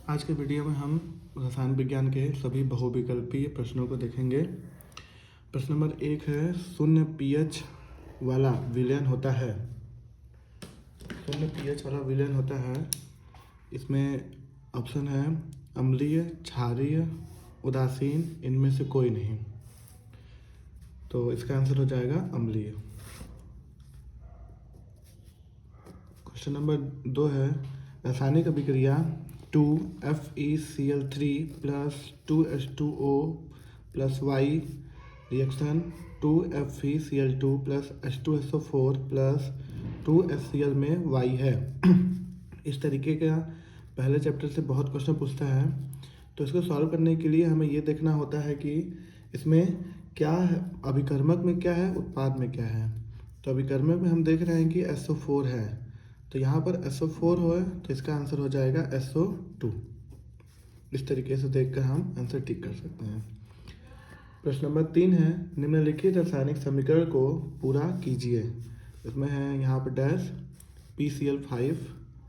आज के वीडियो में हम रसायन विज्ञान के सभी बहुविकल्पीय प्रश्नों को देखेंगे। प्रश्न नंबर 1 है, शून्य पीएच वाला विलयन होता है। शून्य पीएच वाला विलयन होता है, इसमें ऑप्शन है अम्लीय, क्षारीय, उदासीन, इनमें से कोई नहीं। तो इसका आंसर हो जाएगा अम्लीय। क्वेश्चन नंबर 2 है, रासायनिक अभिक्रिया 2FeCl3 plus 2H2O plus Y reaction 2FeCl2 plus H2SO4 plus 2HCl में Y है। इस तरीके का पहले चैप्टर से बहुत क्वेश्चन पूछता है, तो इसको सॉल्व करने के लिए हमें ये देखना होता है कि इसमें क्या है, अभिकर्मक में क्या है, उत्पाद में क्या है। तो अभिकर्मक में हम देख रहे हैं कि SO4 है, तो यहाँ पर SO4 हो तो इसका आंसर हो जाएगा SO2। इस तरीके से देखकर हम आंसर टिक कर सकते हैं। प्रश्न नंबर 3 है, निम्नलिखित रासायनिक समीकरण को पूरा कीजिए। इसमें है यहाँ पर dash PCl5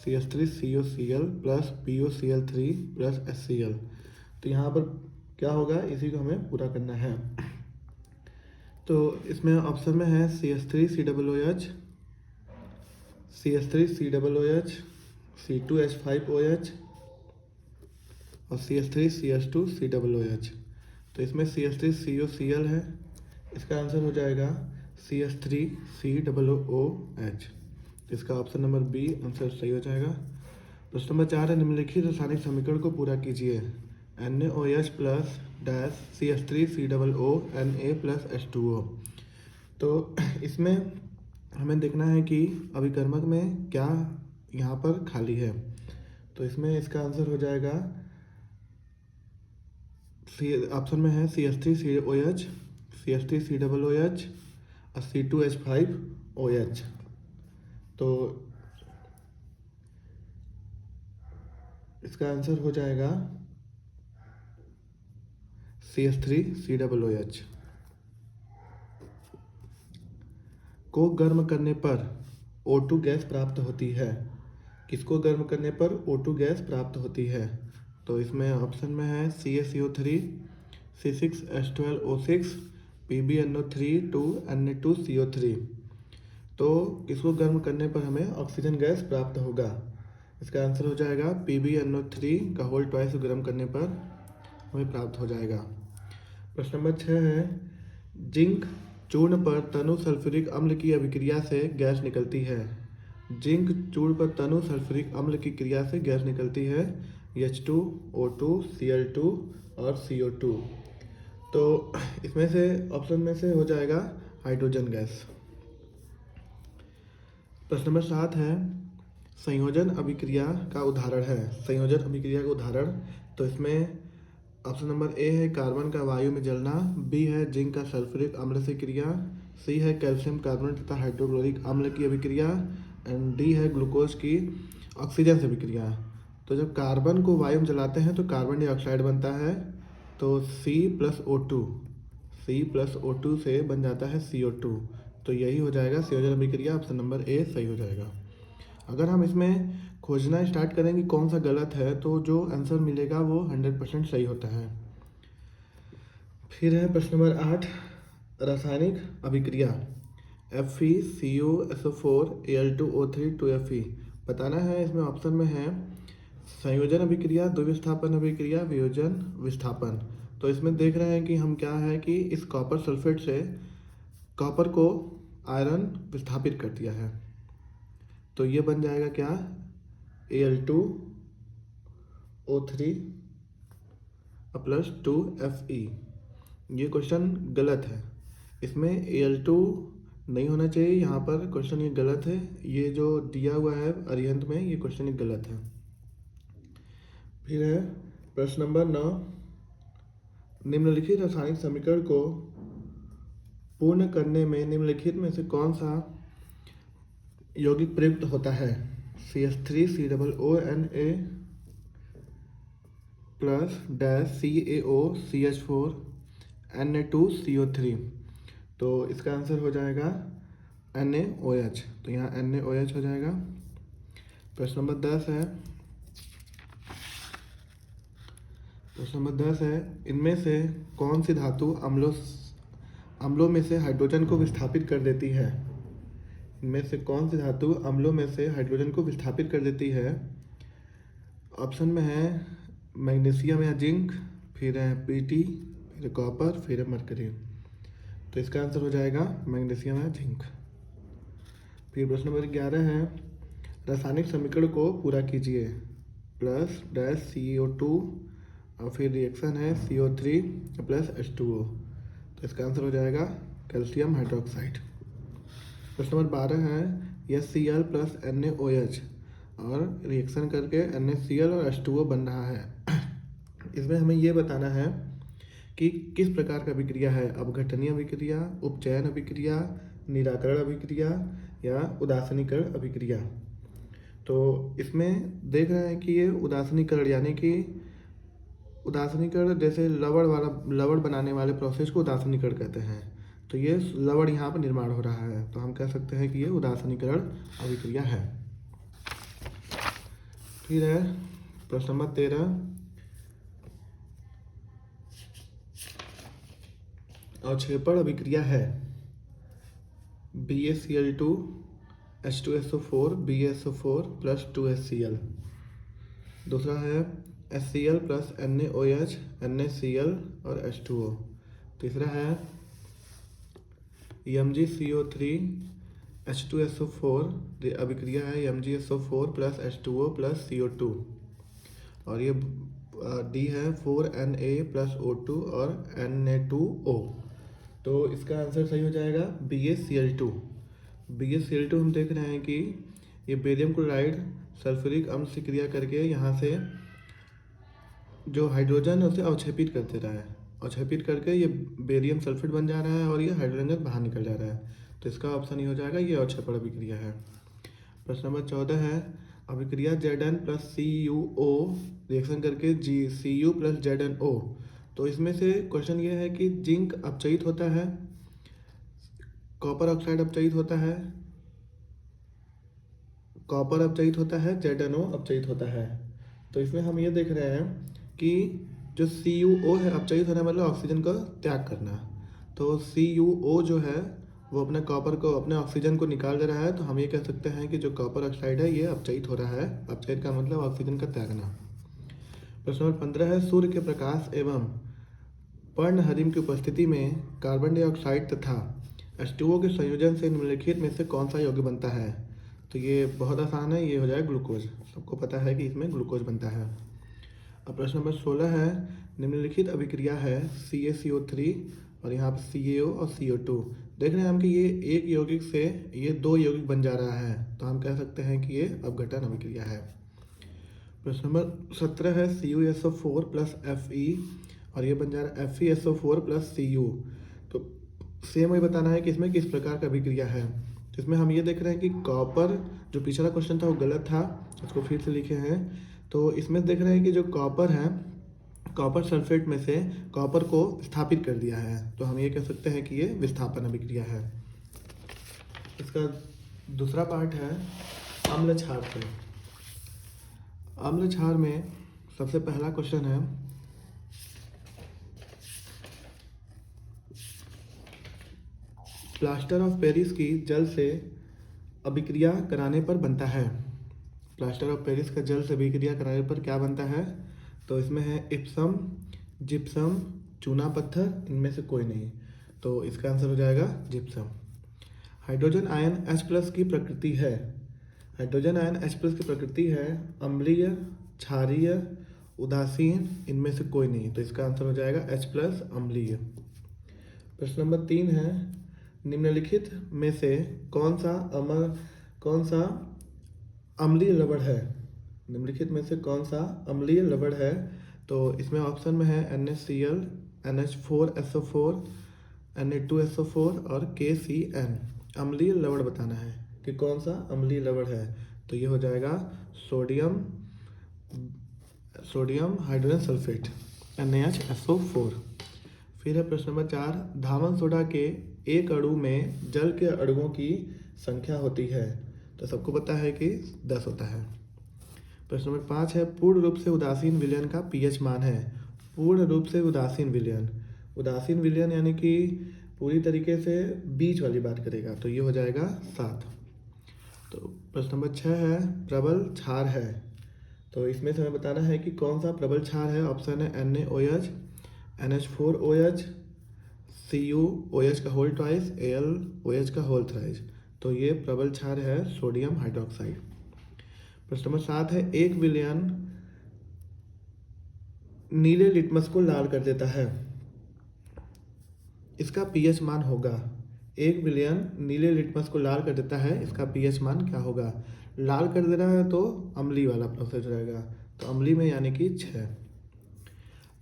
CH3COCl plus POCl3 plus HCl। तो यहाँ पर क्या होगा, इसी को हमें पूरा करना है। तो इसमें ऑप्शन में है CH3COOH, CH3COOH, C2H5OH और CH3CH2COOH। तो इसमें CH3COCl है, इसका आंसर हो जाएगा CH3COOH। तो इसका ऑप्शन नंबर बी आंसर सही हो जाएगा। प्रश्न नंबर 4 है, निम्नलिखित रासायनिक समीकरण को पूरा कीजिए। NaOH plus dash CH3COO Na plus H2O। तो इसमें हमें देखना है कि अभिकर्मक में क्या यहाँ पर खाली है। तो इसमें इसका आंसर हो जाएगा ऑप्शन में है CH3COOH, CH3COOH और C2H5OH। तो इसका आंसर हो जाएगा CH3COOH। को गर्म करने पर O2 गैस प्राप्त होती है। किसको गर्म करने पर O2 गैस प्राप्त होती है। तो इसमें ऑप्शन में है CaCO3, C6H12O6, PbNO3 2Na2CO3। तो इसको गर्म करने पर हमें ऑक्सीजन गैस प्राप्त होगा। इसका आंसर हो जाएगा PbNO3 का होल ट्वाइस गर्म करने पर हमें प्राप्त हो जाएगा। प्रश्न नंबर 6 है, जिंक चूर्ण पर तनु सल्फ्यूरिक अम्ल की अभिक्रिया से गैस निकलती है। जिंक चूर्ण पर तनु सल्फ्यूरिक अम्ल की क्रिया से गैस निकलती है H2O2, Cl2 और CO2। तो इसमें से ऑप्शन में से हो जाएगा हाइड्रोजन गैस। प्रश्न नंबर 7 है, संयोजन अभिक्रिया का उदाहरण है। संयोजन अभिक्रिया का उदाहरण, तो इसमें ऑप्शन नंबर ए है कार्बन का वायु में जलना, बी है जिंक का सल्फ्यूरिक अम्ल से क्रिया, सी है कैल्शियम कार्बोनेट तथा हाइड्रोक्लोरिक अम्ल की अभिक्रिया एंड डी है ग्लूकोज की ऑक्सीजन से अभिक्रिया। तो जब कार्बन को वायु में जलाते हैं तो कार्बन डाइऑक्साइड बनता है, तो C+O2 से बन जाता है CO2। तो यही हो जाएगा संयोजन अभिक्रिया, ऑप्शन नंबर ए सही हो जाएगा। अगर हम इसमें खोजना स्टार्ट करेंगे कौन सा गलत है, तो जो आंसर मिलेगा वो 100% सही होता है। फिर है प्रश्न नंबर 8, रासायनिक अभिक्रिया FeCuSO4 Al2O3 2Fe बताना है। इसमें ऑप्शन में है संयोजन अभिक्रिया, द्विविस्थापन अभिक्रिया, वियोजन, विस्थापन। तो इसमें देख रहे हैं कि हम क्या है कि इस कॉपर सल्फेट से कॉपर को आयरन विस्थापित कर दिया है, तो ये बन जाएगा क्या, Al2O3 प्लस 2Fe। ये क्वेश्चन गलत है, इसमें Al2 नहीं होना चाहिए। यहाँ पर क्वेश्चन ये गलत है, ये जो दिया हुआ है अरिहंत में ये क्वेश्चन ये गलत है। फिर है प्रश्न नंबर 9, निम्नलिखित रासायनिक समीकरण को पूर्ण करने में निम्नलिखित में से कौन सा यौगिक प्रयुक्त होता है। CH3COONA plus dash CaOCH4 Na2CO3। तो इसका आंसर हो जाएगा NaOH। तो यहाँ NaOH हो जाएगा। प्रश्न नंबर 10 है, क्वेश्चन नंबर 10 है, इनमें से कौन सी धातु अम्लों में से हाइड्रोजन को विस्थापित कर देती है? इनमें से कौन सी धातु अम्लों में से हाइड्रोजन को विस्थापित कर देती है? ऑप्शन में है मैग्नीशियम या जिंक, फिर है पीटी, फिर कॉपर, फिर है मरकरी। तो इसका आंसर हो जाएगा मैग्नीशियम या जिंक। फिर प्रश्न नंबर 11 है, रासायनिक समीकरण को पूरा कीजिए। प्लस डैश CO2 और फिर रिएक्शन है CO3 प्लस H2O। तो इसका आंसर हो जाएगा कैल्शियम हाइड्रोक्साइड। प्रश्न नंबर 12 है, HCl प्लस NaOH और रिएक्शन करके NaCl और H2O बन रहा है। इसमें हमें ये बताना है कि किस प्रकार का अभिक्रिया है, अपघटनीय अभिक्रिया, उपचयन अभिक्रिया, निराकरण अभिक्रिया या उदासीनीकरण अभिक्रिया। तो इसमें देख रहे हैं कि ये उदासीनीकरण, यानी कि उदासीनीकरण जैसे लवण बनाने वाले प्रोसेस को उदासीनीकरण कहते हैं। तो ये लवण यहाँ पर निर्माण हो रहा है, तो हम कह सकते हैं कि ये उदासीनीकरण अभिक्रिया है। फिर है प्रश्न नंबर 13, अवक्षेपण अभिक्रिया है BaCl2 H2SO4 BaSO4 plus 2HCl। दूसरा है HCl प्लस NaOH NaCl और H2O। तीसरा है MgCO3 H2SO4, अभिक्रिया है MgSO4 plus H2O plus CO2। और ये D है 4Na प्लस O2 और Na2O। तो इसका आंसर सही हो जाएगा BaCl2। BaCl2 हम देख रहे हैं कि ये बेरियम क्लोराइड सल्फ्यूरिक अम्ल से क्रिया करके यहाँ से जो हाइड्रोजन है उसे अवक्षेपित कर दे रहा है। अवक्षेपित करके ये बेरियम सल्फेट बन जा रहा है और ये हाइड्रोजन गैस बाहर निकल जा रहा है। तो इसका ऑप्शन ही हो जाएगा, ये अवक्षेपण अभिक्रिया है। प्रश्न नंबर 14 है, अभिक्रिया Zn प्लस CuO रिएक्शन करके Cu प्लस ZnO। तो इसमें से क्वेश्चन ये है कि जिंक अपचयित होता है, कॉपर ऑक्साइड अपचयित होता है, कॉपर अपचयित होता है, ZnO अपचयित होता है। तो इसमें हम ये देख रहे हैं कि जो CuO है अपचयित होना मतलब ऑक्सीजन का त्याग करना। तो CuO जो है वो अपने कॉपर को, अपने ऑक्सीजन को निकाल दे रहा है। तो हम ये कह सकते हैं कि जो कॉपर ऑक्साइड है ये अपचयित हो रहा है। अपचयित का मतलब ऑक्सीजन का त्यागना। प्रश्न नंबर 15 है, सूर्य के प्रकाश एवं पर्णहरिम की उपस्थिति में कार्बन डाइऑक्साइड तथा H2O के संयोजन से निम्नलिखित में से कौन सा यौगिक बनता है? तो ये बहुत आसान है, ये हो जाएगा ग्लूकोज। सबको पता है कि इसमें ग्लूकोज बनता है। अब प्रश्न नंबर 16 है, निम्नलिखित अभिक्रिया है CaCO3 और यहाँ पर CaO और CO2। देख रहे हैं हम कि ये एक यौगिक से ये दो यौगिक बन जा रहा है। तो हम कह सकते हैं कि ये अपघटन अभिक्रिया है। प्रश्न नंबर 17 है, CuSO4 प्लस Fe और ये बन जा रहा है FeSO4 प्लस Cu। तो सेम वही बताना है कि इसमें किस प्रकार का अभिक्रिया है। तो इसमें हम ये देख रहे हैं कि कॉपर, जो पिछला क्वेश्चन था वो गलत था, उसको फिर से लिखे हैं। तो इसमें देख रहे हैं कि जो कॉपर है, कॉपर सल्फेट में से कॉपर को स्थापित कर दिया है। तो हम ये कह सकते हैं कि ये विस्थापन अभिक्रिया है। इसका दूसरा पार्ट है अम्ल क्षार से। अम्ल क्षार में सबसे पहला क्वेश्चन है, प्लास्टर ऑफ पेरिस की जल से अभिक्रिया कराने पर बनता है। प्लास्टर ऑफ पेरिस का जल से अभिक्रिया कराने पर क्या बनता है? तो इसमें है इप्सम, जिप्सम, चूना पत्थर, इनमें से कोई नहीं। तो इसका आंसर हो जाएगा जिप्सम। हाइड्रोजन आयन H+ की प्रकृति है। हाइड्रोजन आयन H+ की प्रकृति है अम्लीय, क्षारीय, उदासीन, इनमें से कोई नहीं। तो इसका आंसर हो जाएगा H+ अम्लीय। प्रश्न नंबर 3 है, निम्नलिखित में से कौन सा अम्लीय लवण है? निम्नलिखित में से कौन सा अम्लीय लवण है? तो इसमें ऑप्शन में है NaCl, NH4SO4, Na2SO4 और KCN। अम्लीय लवण बताना है कि कौन सा अम्लीय लवण है। तो ये हो जाएगा सोडियम हाइड्रोजन सल्फेट NaHSO4। फिर है प्रश्न नंबर 4, धावन सोडा के एक अणु में जल के अणुओं की संख्या होती है। तो सबको पता है कि 10 होता है। प्रश्न नंबर 5 है, पूर्ण रूप से उदासीन विलयन का pH मान है। पूर्ण रूप से उदासीन विलयन। उदासीन विलयन यानी कि पूरी तरीके से बीच वाली बात करेगा, तो ये हो जाएगा 7। तो प्रश्न नंबर 6 है प्रबल क्षार है, तो इसमें से हमें बताना है कि कौन सा प्रबल क्षार है। ऑप्शन है NaOH, NH4OH, CuOH का होल ट्वाइस, AlOH का होल थ्राइस। तो ये प्रबल क्षार है सोडियम हाइड्रोक्साइड। प्रश्न नंबर 7 है एक विलयन नीले लिटमस को लाल कर देता है, इसका पीएच मान होगा। एक विलयन नीले लिटमस को लाल कर देता है, इसका पीएच मान क्या होगा। लाल कर देना है तो अम्लीय वाला प्रोसेस रहेगा, तो अम्लीय में यानी कि 6।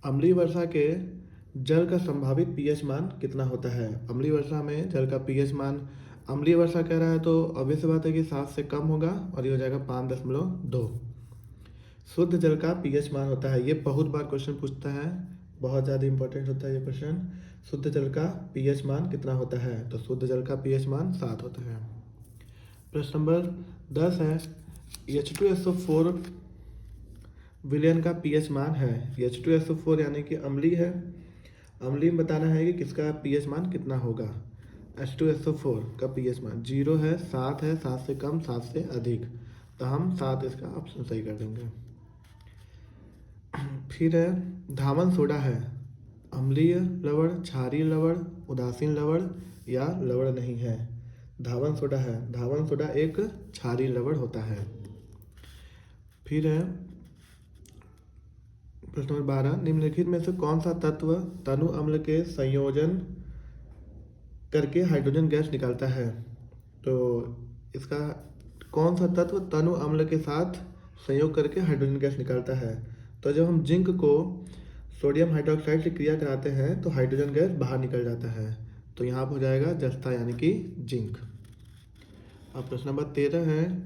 अम्लीय वर्षा के जल का संभावित पीएच मान कितना होता है। अम्लीय वर्षा में जल का पीएच मान, अम्लीय वर्षा कह रहा है तो obvious सी बात है कि 7 से कम होगा और ये हो जाएगा 5.2। शुद्ध जल का पीएच मान होता है, ये बहुत बार क्वेश्चन पूछता है, बहुत ज़्यादा इंपॉर्टेंट होता है ये क्वेश्चन। शुद्ध जल का पीएच मान कितना होता है, तो शुद्ध जल का पीएच मान 7 होता है। प्रश्न नंबर 10 है H2SO4 विलयन का पीएच मान है। H2SO4 यानी कि अम्लीय है, अम्लीय में बताना है कि किसका पीएच मान कितना होगा। H2SO4 का पीएच मान 0 है, 7 है, 7 से कम, 7 से अधिक, तो हम 7 इसका ऑप्शन सही कर देंगे। फिर है धावन सोडा है, अम्लीय लवण, क्षारीय लवण, उदासीन लवण या लवण नहीं है। धावन सोडा है, धावन सोडा एक क्षारीय लवण होता है। फिर है प्रश्न नंबर 12, निम्नलिखित में से कौन सा तत्व तनु अम्ल के संयोजन करके हाइड्रोजन गैस निकालता है। तो इसका कौन सा तत्व तनु अम्ल के साथ संयोग करके हाइड्रोजन गैस निकालता है। तो जब हम जिंक को सोडियम हाइड्रोक्साइड से क्रिया कराते हैं तो हाइड्रोजन गैस बाहर निकल जाता है, तो यहाँ पर हो जाएगा जस्ता यानी कि जिंक। अब प्रश्न नंबर 13 है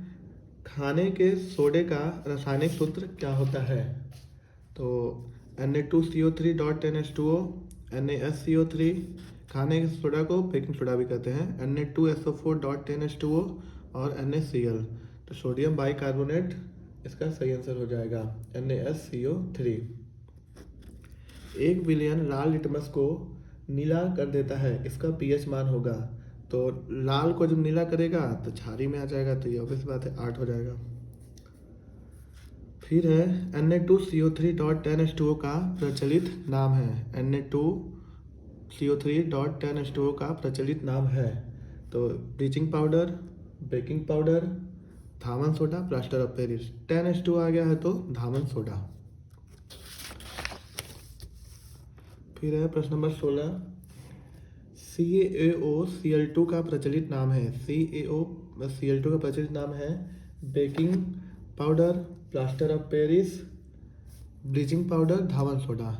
खाने के सोडे का रासायनिक सूत्र क्या होता है। तो Na2CO3.10H2O, NaSCO3, खाने के सोडा को बेकिंग सोडा भी कहते हैं, Na2SO4.10H2O और NaCl। तो सोडियम बाइकार्बोनेट इसका सही आंसर हो जाएगा NaSCO3। एक विलयन लाल लिटमस को नीला कर देता है, इसका पीएच मान होगा। तो लाल को जब नीला करेगा तो क्षारीय में आ जाएगा, तो ये ऑब्वियस बात है 8 हो जाएगा। फिर है Na2CO3.10H2O का प्रचलित नाम है, Na2CO3.10H2O का प्रचलित नाम है। तो bleaching powder, baking powder, Dhawan soda, plaster of Paris. 10H2O आ गया है तो धावन सोडा। फिर है प्रश्न नंबर 16, CaOCl2 का प्रचलित नाम है। CaOCl2 का प्रचलित नाम है baking powder, plaster of Paris, bleaching powder, Dhawan soda.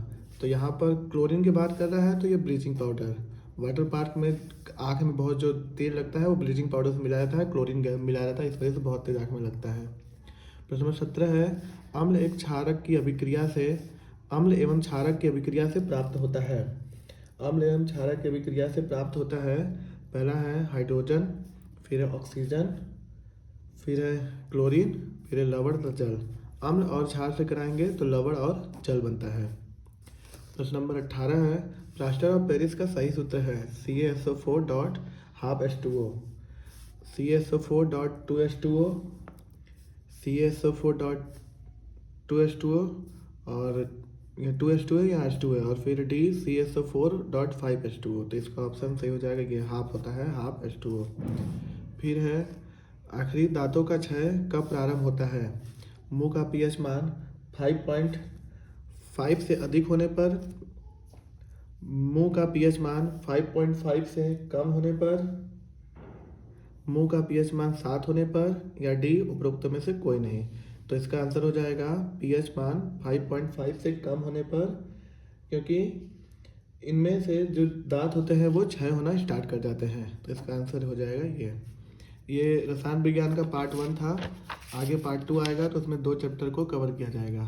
तो यहाँ पर क्लोरीन की बात कर रहा है तो ये ब्लीचिंग पाउडर। वाटर पार्क में आँख में बहुत जो तेल लगता है वो ब्लीचिंग पाउडर से मिलाया जाता है, क्लोरीन मिलाया जाता है, इस वजह से बहुत तेज आँख में लगता है। प्रश्न नंबर 17 है अम्ल एक क्षारक की अभिक्रिया से, अम्ल एवं क्षारक की अभिक्रिया से प्राप्त होता है। अम्ल एवं क्षारक की अभिक्रिया से प्राप्त होता है, पहला है हाइड्रोजन, फिर है ऑक्सीजन, फिर है क्लोरीन, फिर है लवण तो जल। अम्ल और क्षार से कराएंगे तो लवण और जल बनता है। प्रश्न नंबर 18 है प्लास्टर ऑफ पेरिस का सही सूत्र है CaSO4.12H2O, CaSO4.2H2O, CaSO4.2H2O और ये 2H2 है या H2 है, और फिर D CaSO4.5H2O। तो इसका ऑप्शन सही हो जाएगा, ये हाफ होता है, हाफ H2O। फिर है आखिरी दांतों का क्षय कब प्रारंभ होता है। मुंह का पीएच मान 5.5 से अधिक होने पर, मुंह का पीएच मान 5.5 से कम होने पर, मुंह का पीएच मान 7 होने पर, या डी उपरोक्त में से कोई नहीं। तो इसका आंसर हो जाएगा पीएच मान 5.5 से कम होने पर, क्योंकि इनमें से जो दांत होते हैं वो क्षय होना स्टार्ट कर जाते हैं। तो इसका आंसर हो जाएगा ये रसायन विज्ञान का पार्ट 1 था। आगे पार्ट 2 आएगा तो उसमें 2 चैप्टर को कवर किया जाएगा।